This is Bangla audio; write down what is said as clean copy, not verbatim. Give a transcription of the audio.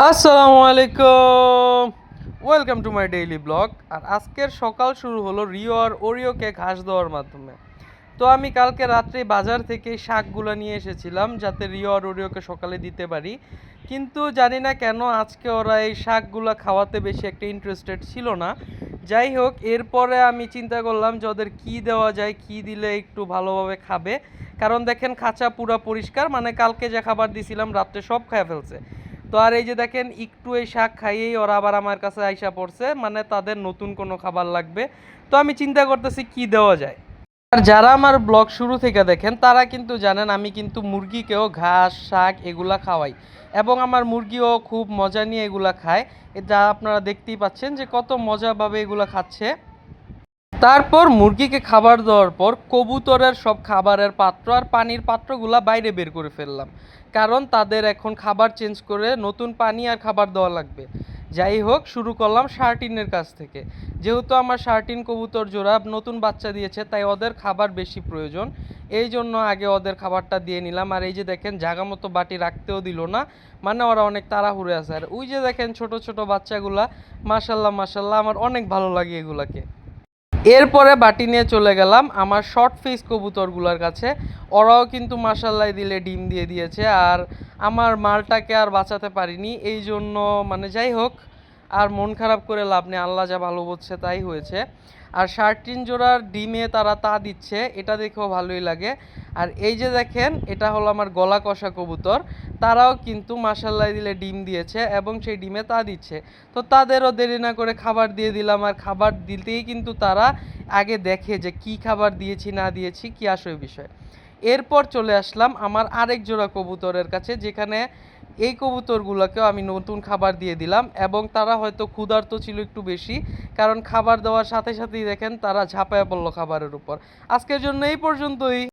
আসসালামু আলাইকুম, welcome to my daily blog. আর আজকের সকাল শুরু হলো রিও আর ওরিওকে ঘাস দেওয়ার মাধ্যমে। তো আমি কালকে রাত্রে বাজার থেকে শাকগুলো নিয়ে এসেছিলাম যাতে রিও আর ওরিওকে সকালে দিতে পারি, কিন্তু জানি না কেন আজকে ওরা এই শাকগুলো খাওয়াতে বেশি একটা ইন্টারেস্টেড ছিল না। যাই হোক, এরপরে আমি চিন্তা করলাম যে ওদের কী দেওয়া যায়, কী দিলে একটু ভালোভাবে খাবে। কারণ দেখেন খাঁচা পুরা পরিষ্কার, মানে কালকে যে খাবার দিছিলাম রাত্রে সব খেয়ে ফেলছে। তো আর এই যে দেখেন একটু এই শাক খাইয়েই ওরা আবার আমার কাছে আইসা পড়ছে, মানে তাদের নতুন কোনো খাবার লাগবে। তো আমি চিন্তা করতেছি কি দেওয়া যায়। আর যারা আমার ব্লগ শুরু থেকে দেখেন তারা কিন্তু জানেন আমি কিন্তু মুরগিকেও ঘাস শাক এগুলা খাওয়াই, এবং আমার মুরগিও খুব মজা নিয়ে এগুলা খায়। যা আপনারা দেখতেই পাচ্ছেন যে কত মজাভাবে এগুলা খাচ্ছে। তারপর মুরগিকে খাবার দেওয়ার পর কবুতরের সব খাবারের পাত্র আর পানির পাত্রগুলা বাইরে বের করে ফেললাম, কারণ তাদের এখন খাবার চেঞ্জ করে নতুন পানি আর খাবার দেওয়া লাগবে। যাই হোক, শুরু করলাম শার্টিনের কাছ থেকে। যেহেতু আমার শার্টিন কবুতর জোড়া নতুন বাচ্চা দিয়েছে, তাই ওদের খাবার বেশি প্রয়োজন। এই জন্য আগে ওদের খাবারটা দিয়ে নিলাম। আর এই যে দেখেন জাগা মতো বাটি রাখতেও দিল না, মানে ওরা অনেক তাড়াহুড়ে আছে। আর ওই যে দেখেন ছোট ছোট বাচ্চাগুলা, মাশাল্লাহ মাশাল্লাহ, আমার অনেক ভালো লাগে এগুলাকে। এরপরে বাটি নিয়ে চলে গেলাম আমার শর্ট ফেস কবুতরগুলোর কাছে। ওরাও কিন্তু মাশাল্লাহ দিলে ডিম দিয়ে দিয়েছে, আর আমার মালটাকে আর বাঁচাতে পারিনি। এই জন্য মানে যাই হোক, আর মন খারাপ করে লাভ নেই, আল্লাহ যা ভালো বুঝছে তাই হয়েছে। আর শার্টিন জোড়ার ডিমে তারা তা দিচ্ছে, এটা দেখেও ভালোই লাগে। আর এই যে দেখেন এটা হলো আমার গলা কষা কবুতর, তারাও কিন্তু মাশাল্লাহ দিলে ডিম দিয়েছে এবং সেই ডিমে তা দিচ্ছে। তো তাদেরও দেরি না করে খাবার দিয়ে দিলাম। আর খাবার দিতেই কিন্তু তারা আগে দেখে যে কি খাবার দিয়েছি না দিয়েছি কি আসল বিষয়। এরপর চলে আসলাম আমার আরেক জোড়া কবুতরের কাছে, যেখানে এই কবুতরগুলোকেও আমি নতুন খাবার দিয়ে দিলাম, এবং তারা হয়তো ক্ষুধার্ত ছিল একটু বেশি, কারণ খাবার দেওয়ার সাথে সাথেই দেখেন তারা ঝাঁপায়া পড়লো খাবারের উপর। আজকের জন্য এই পর্যন্তই।